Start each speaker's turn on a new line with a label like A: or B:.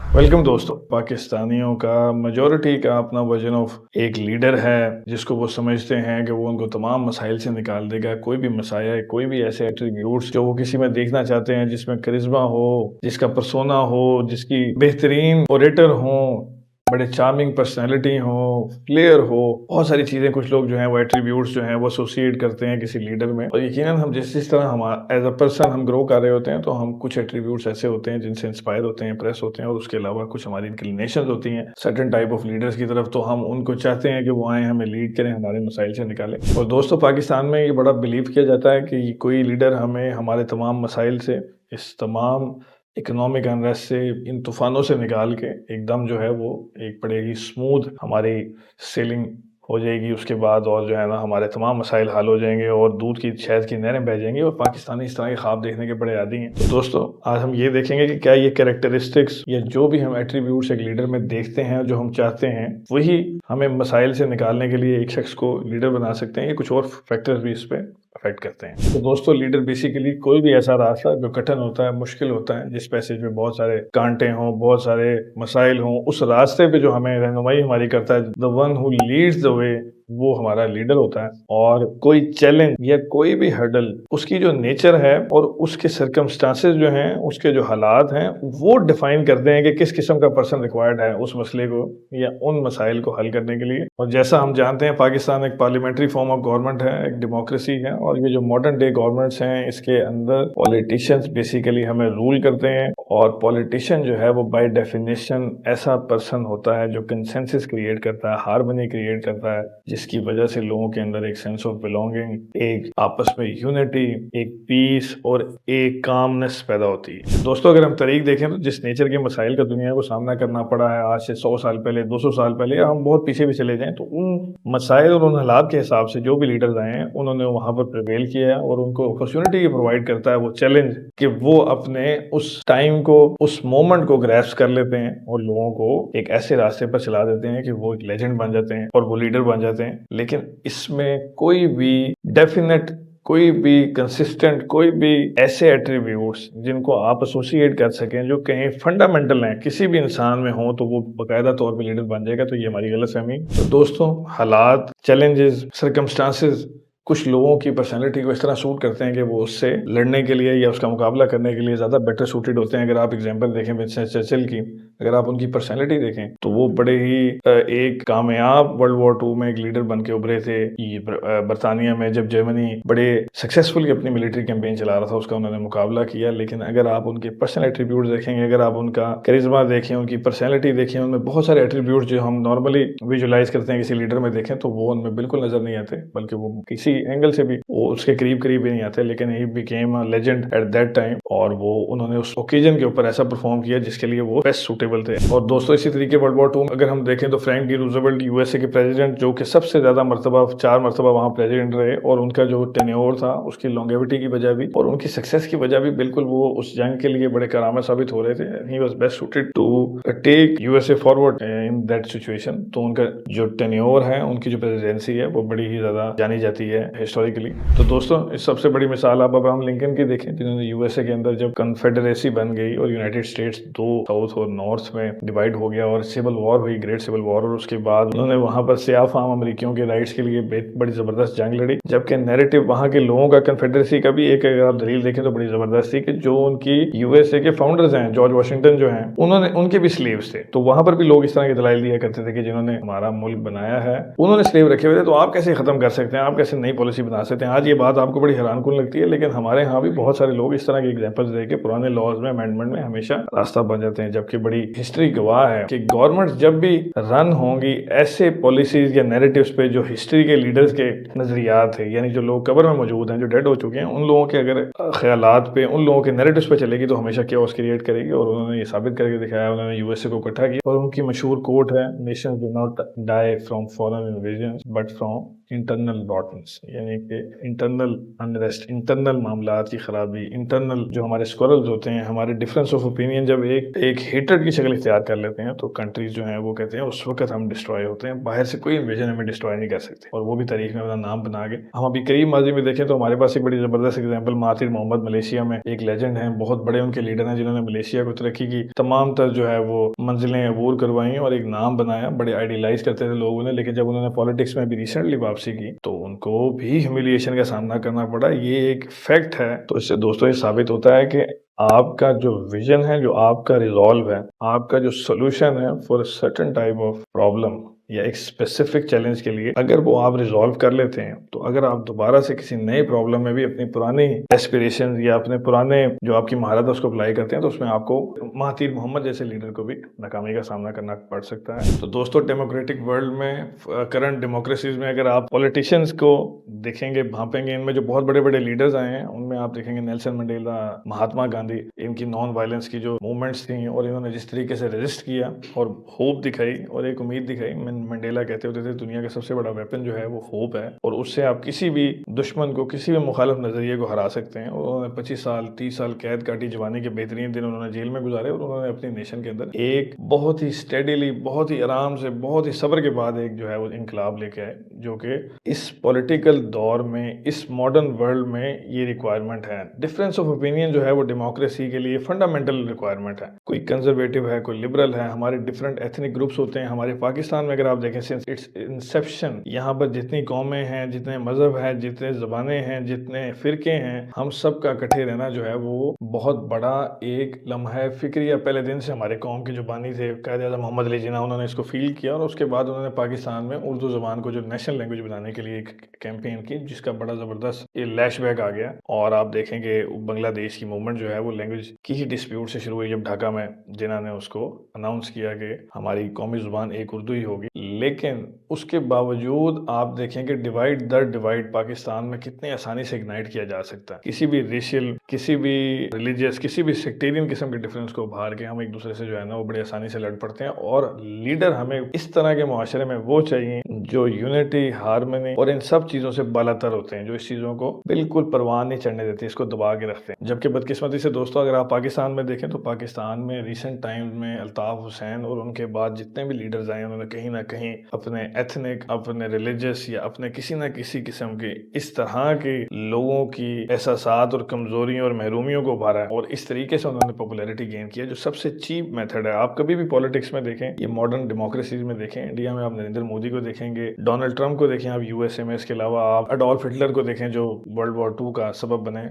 A: Welcome दोस्तों। पाकिस्तानियों का मेजॉरिटी का अपना वर्जन ऑफ एक लीडर है जिसको वो समझते हैं कि वो उनको तमाम मसाइल से निकाल देगा। कोई भी मसाया, कोई भी ऐसे एट्रीब्यूट्स जो वो किसी में देखना चाहते हैं, जिसमें करिश्मा हो, जिसका पर्सोना हो, जिसकी बेहतरीन ओरेटर हो, बड़े चार्मिंग पर्सनैलिटी हो, प्लेयर हो, बहुत सारी चीज़ें कुछ लोग जो हैं वो एट्रीब्यूट्स जो हैं वो एसोसिएट करते हैं किसी लीडर में। और यकीनन हम जिस तरह हम एज अ पर्सन हम ग्रो कर रहे होते हैं तो हम कुछ एट्रीब्यूट्स ऐसे होते हैं जिनसे इंस्पायर होते हैं, इंप्रेस होते हैं, और उसके अलावा कुछ हमारी इंक्लिनेशन होती हैं सर्टेन टाइप ऑफ लीडर्स की तरफ, तो हम उनको चाहते हैं कि वो आए, हमें लीड करें, हमारे मसाइल से निकालें। और दोस्तों, पाकिस्तान में ये बड़ा बिलीव किया जाता है कि कोई लीडर हमें हमारे तमाम मसाइल से, इस तमाम इकोनॉमिक अनरेस्ट से, इन तूफानों से निकाल के एकदम जो है वो एक बड़े ही स्मूथ हमारी सेलिंग हो जाएगी उसके बाद, और जो है ना हमारे तमाम मसाइल हल हो जाएंगे और दूध की शहद की नहरें बह जाएंगी। और पाकिस्तानी इस तरह के ख्वाब देखने के बड़े आदी हैं। तो दोस्तों, आज हम ये देखेंगे कि क्या ये कैरेक्टरिस्टिक्स या जो भी हम एट्रीब्यूट्स एक लीडर में देखते हैं, जो हम चाहते हैं, वही हमें मसाइल से निकालने के लिए एक शख्स को लीडर बना सकते हैं, या कुछ और फैक्टर्स भी इस पर अफेक्ट करते हैं। तो दोस्तों, लीडर बेसिकली कोई भी ऐसा रास्ता जो कठिन होता है, मुश्किल होता है, जिस पैसेज में बहुत सारे कांटे हों, बहुत सारे मसाइल हों, उस रास्ते पे जो हमें रहनुमाई हमारी करता है, the one who leads the way, वो हमारा लीडर होता है। और कोई चैलेंज या कोई भी हर्डल, उसकी जो नेचर है और उसके सर्कमस्टांसेस जो हैं, उसके जो हालात हैं, वो डिफाइन करते हैं कि किस किस्म का पर्सन रिक्वायर्ड है उस मसले को या उन मसाइल को हल करने के लिए। और जैसा हम जानते हैं, पाकिस्तान एक पार्लियामेंट्री फॉर्म ऑफ गवर्नमेंट है, एक डेमोक्रेसी है, और ये जो मॉडर्न डे गवर्नमेंट्स हैं, इसके अंदर पॉलिटिशियंस बेसिकली हमें रूल करते हैं। और पॉलिटिशियन जो है वो बाय डेफिनेशन ऐसा पर्सन होता है जो कंसेंसस क्रिएट करता है, हार्मनी क्रिएट करता है, जिसकी वजह से लोगों के अंदर एक सेंस ऑफ बिलोंगिंग, एक आपस में यूनिटी, एक पीस और एक कामनेस पैदा होती है। दोस्तों, अगर हम तारीख देखें तो जिस नेचर के मसाइल का दुनिया को सामना करना पड़ा है आज से 100 साल पहले, 200 साल पहले, या हम बहुत पीछे भी चले जाएं, तो उन मसाइल और उन हालात के हिसाब से जो भी लीडर्स आए हैं उन्होंने वहां पर प्रिवेल किया है, और उनको अपॉर्चुनिटी प्रोवाइड करता है वो चैलेंज कि वो अपने उस टाइम को, उस मोमेंट को ग्रैस्प कर लेते हैं और लोगों को एक ऐसे रास्ते पर चला देते हैं कि वो एक लेजेंड बन जाते हैं और वो लीडर बन जाते हैं। लेकिन इसमें कोई भी डेफिनेट, कोई भी कंसिस्टेंट, कोई भी ऐसे एट्रीब्यूट्स जिनको आप एसोसिएट कर सकें, जो कहीं फंडामेंटल हैं, किसी भी इंसान में हो, तो वो बाकायदा तौर पे लीडर बन जाएगा। तो ये हमारी गलतफहमी। तो दोस्तों, हालात, चैलेंजेस, सर्कमस्टांसेस कुछ लोगों की पर्सनैलिटी को इस तरह सूट करते हैं कि वो उससे लड़ने के लिए या उसका मुकाबला करने के लिए ज़्यादा बेटर सूटेड होते हैं। अगर आप एग्जांपल देखें विंस्टन चर्चिल की, अगर आप उनकी पर्सनैलिटी देखें, तो वो बड़े ही एक कामयाब वर्ल्ड वॉर 2 में एक लीडर बन के उभरे थे। बरतानिया में जब जर्मनी बड़े सक्सेसफुली अपनी मिलिट्री कैंपेन चला रहा था, उसका उन्होंने मुकाबला किया। लेकिन अगर आप उनके पर्सनल एट्रीब्यूट्स देखेंगे, अगर आप उनका करिश्मा देखें, उनकी पर्सनैलिटी देखें, उनमें बहुत सारे एट्रीब्यूट्स जो हम नॉर्मली विजुलाइज करते हैं किसी लीडर में देखें, तो वो उनमें बिल्कुल नजर नहीं आते, बल्कि वो किसी एंगल से भी वो उसके करीब करीब भी नहीं आते। लेकिन he became a legend at that time, और वो उन्होंने उस ओकेजन के ऊपर ऐसा परफॉर्म किया जिसके लिए वो बेस्ट सूटेबल थे। और दोस्तों, इसी तरीके वर्ल्ड वॉर 2 में अगर हम देखें तो फ्रैंक डी रूजवेल्ट, यूएसए के प्रेसिडेंट, जो कि सबसे ज्यादा मरतबा 4 मरतबा वहां प्रेसिडेंट रहे, और उनका जो टेन्योर था उसकी लॉन्गेविटी की वजह भी और उनकी सक्सेस की वजह भी बिल्कुल वो उस जंग के लिए बड़े कारामद साबित हो रहे थे। He was best suited to take USA forward in that situation. तो उनका जो टेन्योर है, उनकी जो प्रेसिडेंसी है, वो बड़ी ही ज्यादा जानी जाती है हिस्टोरिकली। तो दोस्तों, इस सबसे बड़ी मिसाल आप अब्राहम लिंकन की देखें, जिन्होंने यूएसए के अंदर जब कन्फेडरेसी बन गई और यूनाइटेड स्टेट्स दो साउथ और नॉर्थ में डिवाइड हो गया और सिविल वॉर हुई, ग्रेट सिविल वॉर, और उसके बाद उन्होंने वहां पर सियाह फाम अमेरिकियों के राइट्स के लिए बड़ी जबरदस्त जंग लड़ी। जबकि नैरेटिव वहां के लोगों का कन्फेडरेसी का भी एक, अगर आप दलील देखें तो बड़ी जबरदस्त थी कि जो उनकी यूएसए के फाउंडर्स हैं, जॉर्ज वाशिंगटन जो हैं, उन्होंने, उनके भी स्लेव्स थे। तो वहां पर भी लोग इस तरह के दलाइल दिया करते थे कि जिन्होंने हमारा मुल्क बनाया है उन्होंने स्लेव रखे हुए थे, तो आप कैसे खत्म कर सकते हैं, आप कैसे नई पॉलिसी बना सकते हैं। आज ये बात आपको बड़ी हैरानकुन लगती है, लेकिन हमारे यहाँ भी बहुत सारे लोग इस तरह के एग्जांपल्स देके पुराने लॉज में, अमेंडमेंट में हमेशा रास्ता बन जाते हैं। जबकि बड़ी हिस्ट्री गवाह है कि गवर्नमेंट जब भी रन होंगी ऐसे पॉलिसीज या नैरेटिव्स पे जो हिस्ट्री के लीडर्स के नजरियात है, यानी जो लोग कब्र में मौजूद हैं, जो डेड हो चुके हैं, उन लोगों के अगर ख्यालात पे, उन लोगों के नैरेटिव्स पे चलेगी तो हमेशा कैओस क्रिएट करेगी। और उन्होंने ये साबित करके दिखाया, उन्होंने यूएसए को इकट्ठा किया। और उनकी मशहूर कोट है, nations do not die from foreign invasion but from internal rottenness یعنی کہ انٹرنل انریسٹ، انٹرنل معاملات کی خرابی، انٹرنل جو ہمارے اسکورلز ہوتے ہیں، ہمارے ڈفرینس آف اوپینین جب ایک ہیٹرڈ کی شکل اختیار کر لیتے ہیں تو کنٹریز جو ہیں وہ کہتے ہیں اس وقت ہم ڈسٹروائے ہوتے ہیں، باہر سے کوئی انویژن ہمیں ڈسٹروائے نہیں کر سکتے، اور وہ بھی تاریخ میں اپنا نام بنا کے ہم ابھی قریب ماضی میں دیکھیں تو ہمارے پاس ایک بڑی زبردست ایگزامپل مہاتیر محمد ملیشیا میں ایک لیجنڈ ہیں، بہت بڑے ان کے لیڈر ہیں جنہوں نے ملیشیا کو ترقی کی تمام تر جو ہے وہ منزلیں عبور کروائیں اور ایک نام بنایا، بڑے آئیڈیلائز کرتے تھے لوگوں نے، لیکن جب انہوں نے پالیٹکس میں بھی ریسنٹلی واپسی کی تو ان کو بھی ہیومیلیشن کا سامنا کرنا پڑا، یہ ایک فیکٹ ہے۔ تو اس سے دوستوں یہ ثابت ہوتا ہے کہ آپ کا جو ویژن ہے، جو آپ کا ریزالو ہے، آپ کا جو سولوشن ہے for certain type of problem یا ایک اسپیسیفک چیلنج کے لیے، اگر وہ آپ ریزالو کر لیتے ہیں تو اگر آپ دوبارہ سے کسی نئے پرابلم میں بھی اپنی پرانی ایسپیریشن یا اپنے پرانے جو آپ کی مہارت ہے اس کو اپلائی کرتے ہیں تو اس میں آپ کو مہاتیر محمد جیسے لیڈر کو بھی ناکامی کا سامنا کرنا پڑ سکتا ہے۔ تو دوستوں ڈیموکریٹک ورلڈ میں، کرنٹ ڈیموکریسیز میں اگر آپ پولیٹیشینز کو دیکھیں گے، بھانپیں گے، ان میں جو بہت بڑے بڑے لیڈرز آئے ہیں ان میں آپ دیکھیں گے نیلسن منڈیلا، مہاتما گاندھی، ان کی نان وائلنس کی جو موومنٹس تھیں اور انہوں نے جس طریقے سے ریزسٹ کیا اور ہوپ دکھائی اور ایک امید دکھائی۔ منڈیلا کہتے ہوتے تھے دنیا کا سب سے بڑا ویپن جو ہے وہ ہوپ ہے، اور اس سے آپ کسی بھی دشمن کو، کسی بھی مخالف نظریے کو ہرا سکتے ہیں۔ اور انہوں نے 25 سال 30 سال قید کاٹی، جوانی کے بہترین دن انہوں نے جیل میں گزارے، اور انہوں نے اپنی نیشن کے اندر ایک بہت ہی اسٹیڈیلی، بہت ہی آرام سے، بہت ہی صبر کے بعد ایک جو ہے وہ انقلاب لے کے آئے، جو کہ اس پولیٹیکل دور میں، اس ماڈرن ورلڈ میں یہ ریکوائرمنٹ ہے۔ ڈفرینس آف اوپینین جو ہے وہ ڈیموکریسی کے لیے فنڈامنٹل ریکوائرمنٹ ہے۔ کوئی کنزرویٹو ہے، کوئی لبرل ہے، ہمارے ڈفرینٹ ایتھنک گروپس ہوتے ہیں۔ ہمارے پاکستان میں اگر آپ دیکھیں سنس اٹس انسیپشن، یہاں پر جتنی قومیں ہیں، جتنے مذہب ہیں، جتنے زبانیں ہیں، جتنے فرقے ہیں، ہم سب کا اکٹھے رہنا جو ہے وہ بہت بڑا ایک لمحہ فکریہ پہلے دن سے ہمارے قوم کے جو بانی تھے قائد اعظم محمد علی جناح، انہوں نے اس کو فیل کیا، اور اس کے بعد انہوں نے پاکستان میں اردو زبان کو جو نیشنل لینگویج بنانے کے لیے ایک کیمپین کی، جس کا بڑا زبردست لیش بیک آ گیا۔ اور آپ دیکھیں کہ بنگلہ دیش کی موومنٹ جو ہے وہ لینگویج کی ہی ڈسپیوٹ سے شروع ہوئی، جب ڈھاکہ میں جناح نے اس کو اناؤنس کیا کہ ہماری قومی زبان ایک اردو ہی ہوگی۔ لیکن اس کے باوجود آپ دیکھیں کہ ڈیوائڈ در ڈیوائڈ پاکستان میں کتنے آسانی سے اگنائٹ کیا جا سکتا ہے، کسی بھی ریشل، کسی بھی ریلیجیس، کسی بھی سیکٹیرین قسم کے ڈفرینس کو ابھار کے ہم ایک دوسرے سے جو ہے نا وہ بڑی آسانی سے لڑ پڑتے ہیں۔ اور لیڈر ہمیں اس طرح کے معاشرے میں وہ چاہیے جو یونٹی، ہارمنی اور ان سب چیزوں سے بالا تر ہوتے ہیں، جو اس چیزوں کو بالکل پروان نہیں چڑھنے دیتے، اس کو دبا کے رکھتے ہیں۔ جبکہ بدقسمتی سے دوستوں اگر آپ پاکستان میں دیکھیں تو پاکستان میں ریسنٹ ٹائم میں الطاف حسین اور ان کے بعد جتنے بھی لیڈرز آئے، انہوں نے کہیں نہ کہیں اپنے ایتھنک، اپنے ریلیجس یا اپنے کسی نہ کسی قسم کے اس طرح کے لوگوں کی احساسات اور کمزوریوں اور محرومیوں کو ابھارا ہے، اور اس طریقے سے انہوں نے پاپولیرٹی گین کیا، جو سب سے چیپ میتھڈ ہے۔ آپ کبھی بھی پالیٹکس میں دیکھیں، یہ ماڈرن ڈیموکریسیز میں دیکھیں، انڈیا میں آپ نریندر مودی کو دیکھیں گے، ڈونلڈ ٹرمپ کو دیکھیں، آپ USA میں، اس کے علاوہ آپ اڈولف ہٹلر کو دیکھیں جو ورلڈ وار 2 کا سبب بنے۔